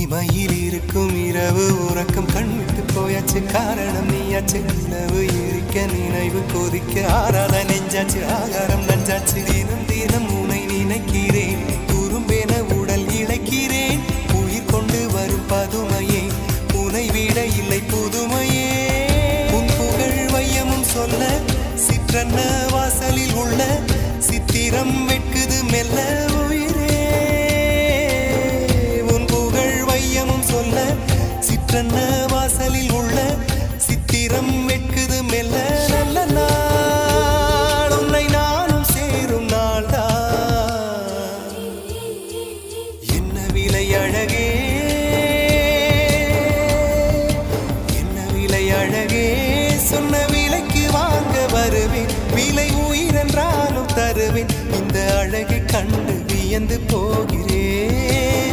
இமையில் இருக்கும் இரவு உறக்கம் கண்விட்டு போயாச்சு காரணம் நீயாச்சு நிலவு எரிக்க நினைவு கொதிக்க ஆறாத நெஞ்சாச்சு ஆகாரம் நஞ்சாச்சு தினம் தினம் உனை நினைக்கிறேன் குறும்பென உடல் இழைக்கிறேன் உயிர் கொண்டு வரும் பதுமையே உனை விட இல்லை புதுமையே உன் புகழ் வையமும் சொல்ல சிற்றன்ன வாசலில் உள்ள சித்திரம் வெட்குது மெல்ல உயிரே உன் புகழ் வையமும் சொல்ல சிற்றன்ன வாசலில் உள்ள சித்திரம் வெட்குது மெல்ல நல்ல நாள் உன்னை நானும் சேரும் நாள்தான் என்ன விலை அழகே என்ன விலை அழகே சொன்ன விலைக்கு வாங்க வருவேன் விலை உயிரென்றாலும் தருவேன் இந்த அழகை கண்டு வியந்து போகிறேன்